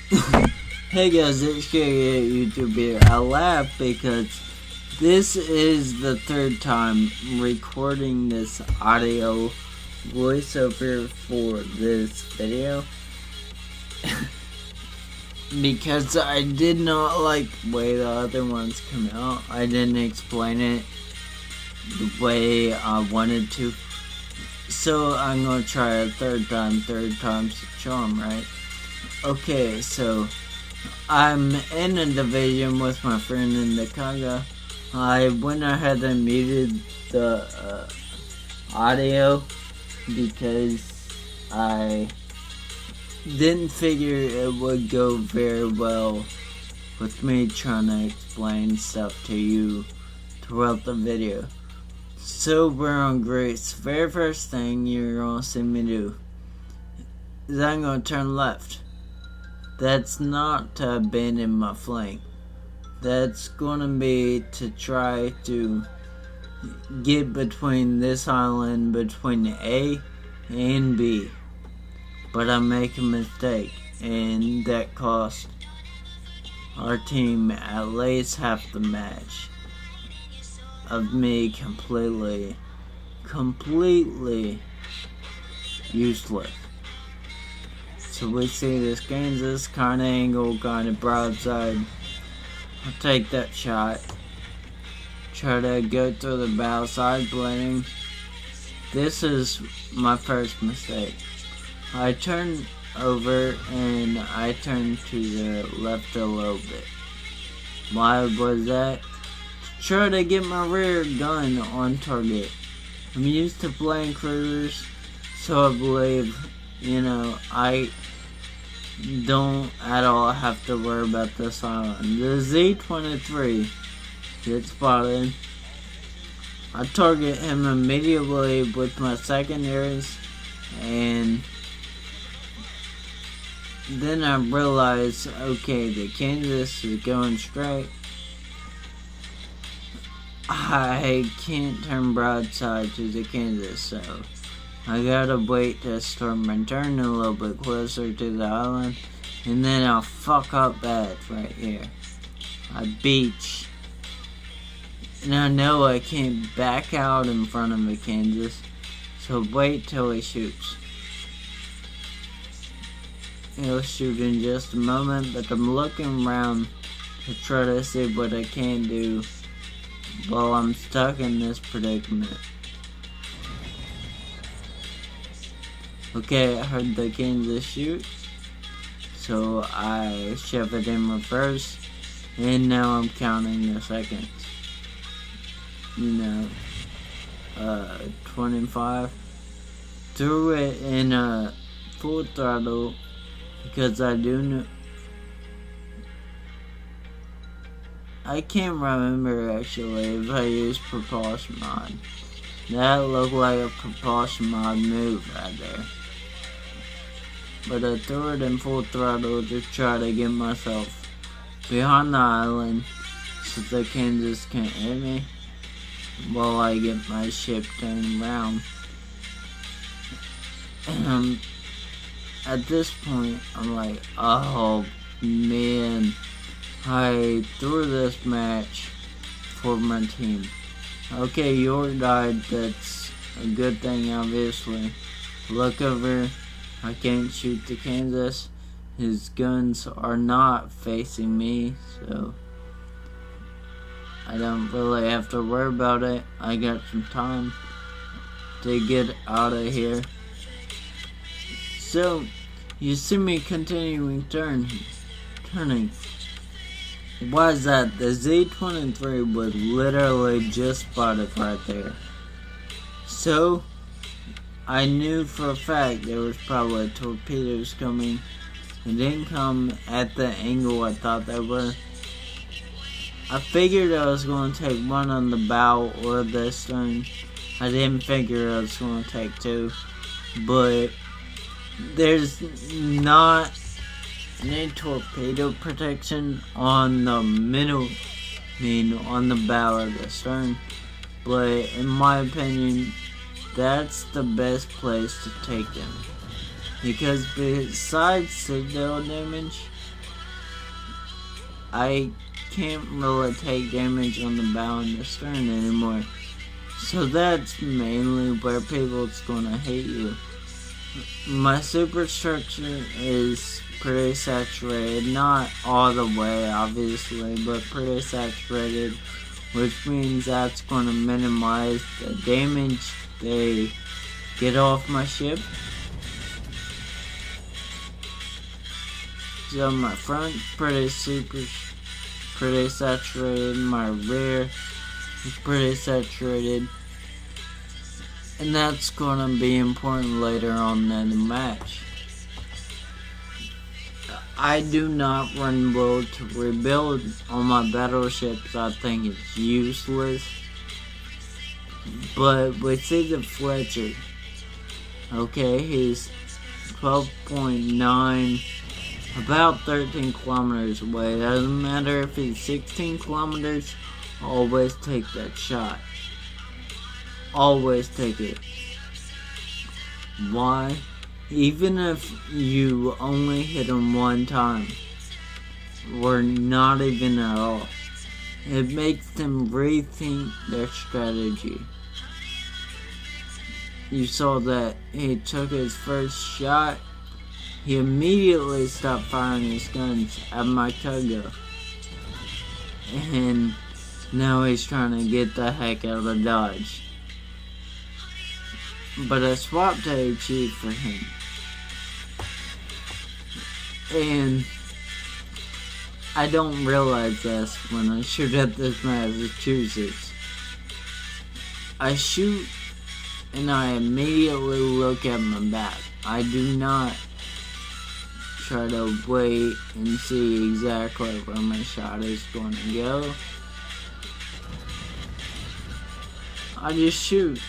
Hey guys, Itzshaggy YouTube here. I laugh because this is the third time recording this audio voiceover for this video. Because I did not like the way the other ones come out. I didn't explain it the way I wanted to. So I'm gonna try a third time's the charm, right? Okay, so I'm in a division with my friend in the Congo. I went ahead and muted the audio because I didn't figure it would go very well with me trying to explain stuff to you throughout the video. So we're on Grace. Very first thing you're gonna see me do is I'm gonna turn left. That's not to abandon my flank. That's gonna be to try to get between this island, between A and B. But I make a mistake, and that cost our team at least half the match of me completely useless. So we see this Kansas kind of angle, kind of broadside. I'll take that shot. Try to go through the bow side plating. This is my first mistake. I turn over and I turn to the left a little bit. Why was that? Try to get my rear gun on target. I'm used to playing cruisers, so I believe, I don't at all have to worry about this island. The Z-23 gets spotted. I target him immediately with my secondaries, and then I realize, okay, the Kansas is going straight. I can't turn broadside to the Kansas, so I gotta wait to start my turn a little bit closer to the island, and then I'll fuck up bad right here. I beach. And I know I can't back out in front of the Kansas, so wait till he shoots. He'll shoot in just a moment, but I'm looking around to try to see what I can do while I'm stuck in this predicament. Okay, I heard the Kansas shoot, so I shove it in reverse, and now I'm counting the seconds. 25. Threw it in full throttle because I do know. I can't remember actually if I used propulsion mod. That looked like a propulsion mod move right there. But I threw it in full throttle to try to get myself behind the island so the Kansas can't hit me while I get my ship turned around. And at this point, I'm like, oh man, I threw this match for my team. Okay, York died, that's a good thing obviously. Look over, I can't shoot the Kansas. His guns are not facing me, so I don't really have to worry about it. I got some time to get out of here. So, you see me continuing turning. Why is that? The Z-23 was literally just spotted right there. So, I knew for a fact there was probably torpedoes coming. They didn't come at the angle I thought they were. I figured I was going to take one on the bow or the stern. I didn't figure I was going to take two. But there's not any torpedo protection on the middle, on the bow or the stern. But in my opinion, that's the best place to take them. Because besides citadel damage, I can't really take damage on the bow and the stern anymore. So that's mainly where people's gonna hate you. My superstructure is pretty saturated, not all the way obviously, but pretty saturated, which means that's gonna minimize the damage they get off my ship. So my front pretty saturated, my rear is pretty saturated, and that's gonna be important later on in the match. I do not run well to rebuild on my battleships. I think it's useless. But we see the Fletcher. Okay, he's 12.9, about 13 kilometers away. Doesn't matter if he's 16 kilometers, always take that shot. Always take it. Why? Even if you only hit him one time, or not even at all, it makes them rethink their strategy. You saw that he took his first shot, he immediately stopped firing his guns at my cargo. And now he's trying to get the heck out of Dodge. But I swapped to HE for him. And I don't realize this when I shoot at this Massachusetts. I shoot and I immediately look at my back. I do not try to wait and see exactly where my shot is going to go. I just shoot.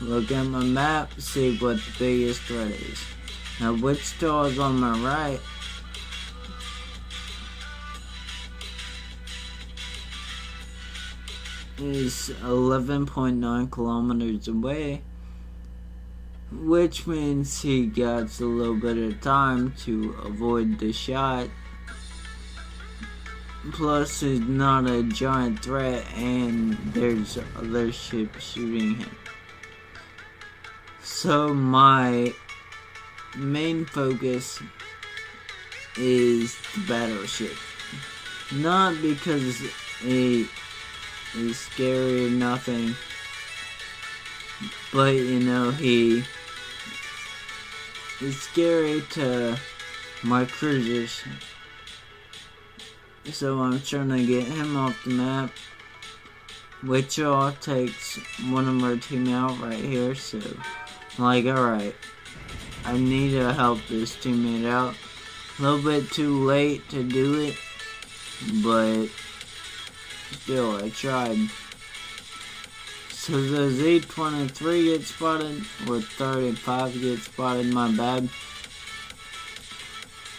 Look at my map, see what the biggest threat is. Now Wichita is on my right. Is 11.9 kilometers away, which means he got a little bit of time to avoid the shot. Plus he's not a giant threat and there's other ships shooting him. So my main focus is the battleship. Not because it is scary or nothing, but you know, he is scary to my cruisers. So I'm trying to get him off the map. Wichita takes one of our team out right here, so I'm like, alright, I need to help this teammate out. A little bit too late to do it, but still, I tried. So the Z-23 gets spotted, or 35 gets spotted, my bad.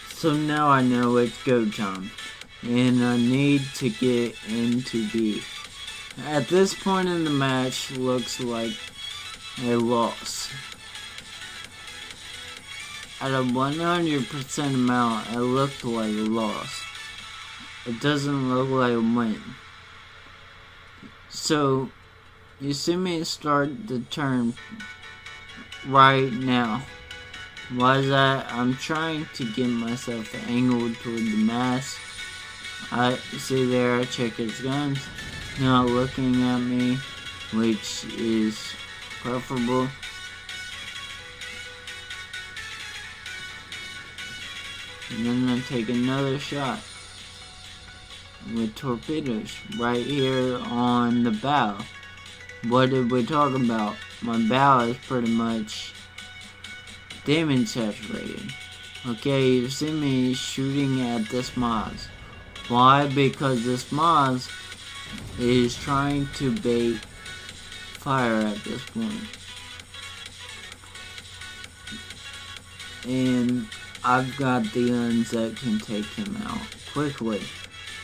So now I know it's go time, and I need to get into B. At this point in the match, looks like a loss. At a 100% amount, it looked like a loss. It doesn't look like a win. So, you see me start the turn right now. Why is that? I'm trying to get myself angled toward the mast. I see there, I check his guns. Not looking at me, which is preferable. And then I take another shot with torpedoes right here on the bow. What did we talk about? My bow is pretty much damage saturated. Okay, you see me shooting at this Moz. Why? Because this Moz is trying to bait fire at this point. And I've got the guns that can take him out quickly.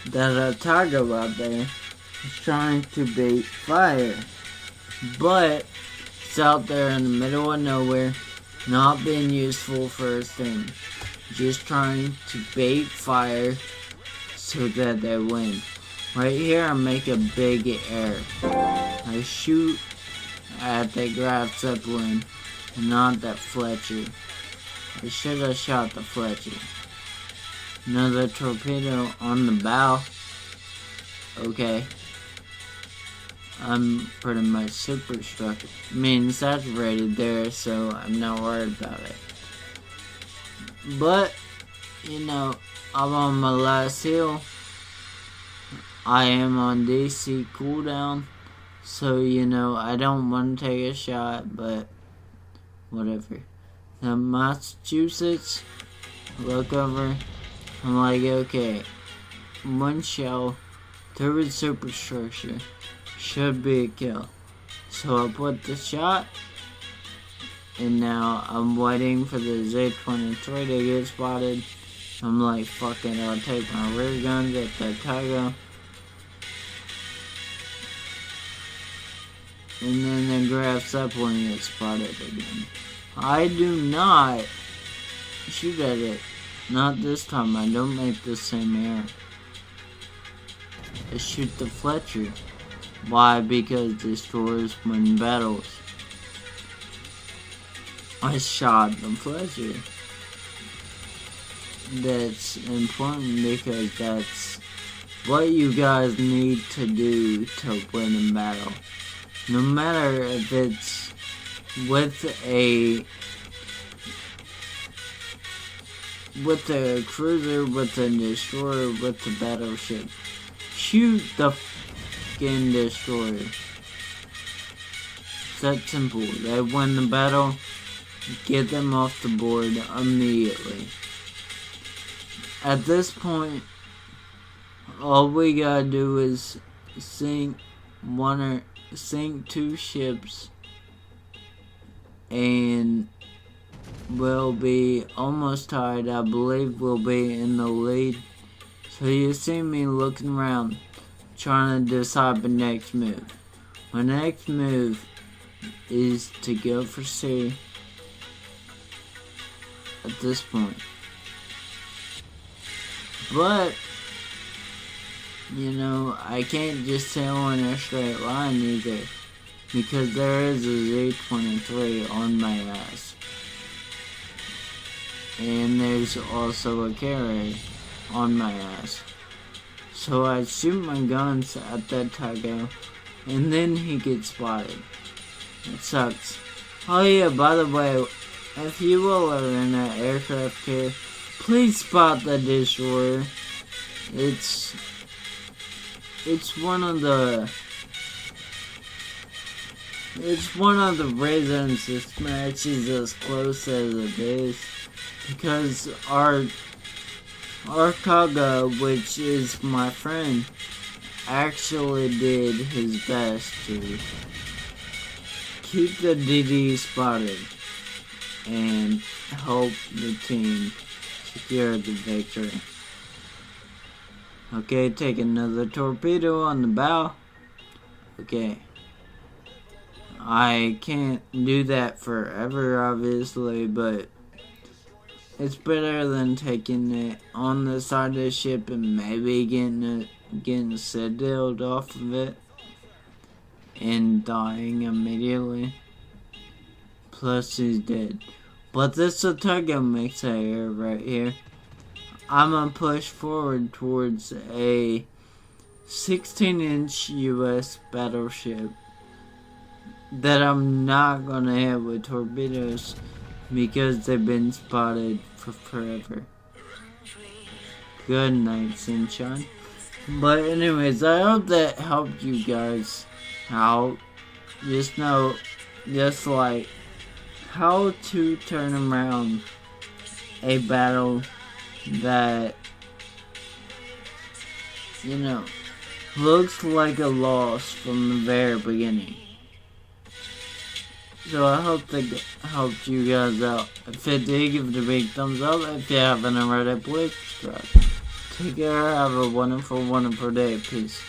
That Itzshaggy out there is trying to bait fire. But it's out there in the middle of nowhere, not being useful for a thing. Just trying to bait fire so that they win. Right here, I make a big error. I shoot at the Graf Zeppelin, not that Fletcher. I should have shot the Fletcher. Another torpedo on the bow. Okay. I'm pretty much saturated there, so I'm not worried about it. But, you know, I'm on my last heal. I am on DC cooldown, so, you know, I don't want to take a shot, but whatever. Now, Massachusetts, look over, I'm like, okay, one shell, third superstructure, should be a kill. So I put the shot, and now I'm waiting for the Z-23 to get spotted. I'm like, fuck it, I'll take my rear guns at the Tiger. And then the Graf Zeppelin gets spotted again. I do not shoot at it. Not this time, I don't make the same error. I shoot the Fletcher. Why? Because destroyers win battles. I shot the Fletcher. That's important because that's what you guys need to do to win a battle. No matter if it's with a cruiser, with a destroyer, with a battleship. Shoot the fucking destroyer. It's that simple. They win the battle, get them off the board immediately. At this point, all we gotta do is sink two ships, and we'll be almost tied. I believe we'll be in the lead. So you see me looking around, trying to decide the next move. My next move is to go for C at this point. But, you know, I can't just sail in a straight line either, because there is a Z-23 on my ass. And there's also a carrier on my ass. So I shoot my guns at that Tygo, and then he gets spotted. It sucks. Oh yeah, by the way, if you all are in an aircraft carrier, please spot the destroyer. It's one of the reasons this match is as close as it is, because our Kaga, which is my friend, actually did his best to keep the DD spotted and help the team secure the victory. Okay, take another torpedo on the bow. Okay. I can't do that forever, obviously, but it's better than taking it on the side of the ship and maybe getting sealed off of it and dying immediately. Plus he's dead. But this Itzshaggy makes an error right here. I'm gonna push forward towards a 16-inch US battleship that I'm not gonna hit with torpedoes because they've been spotted for forever. Good night, sunshine. But anyways, I hope that helped you guys out. Just know, just like how to turn around a battle that, you know, looks like a loss from the very beginning. So I hope that helped you guys out. If it did, give it a big thumbs up. If you haven't already, please subscribe. Take care, have a wonderful, wonderful day. Peace.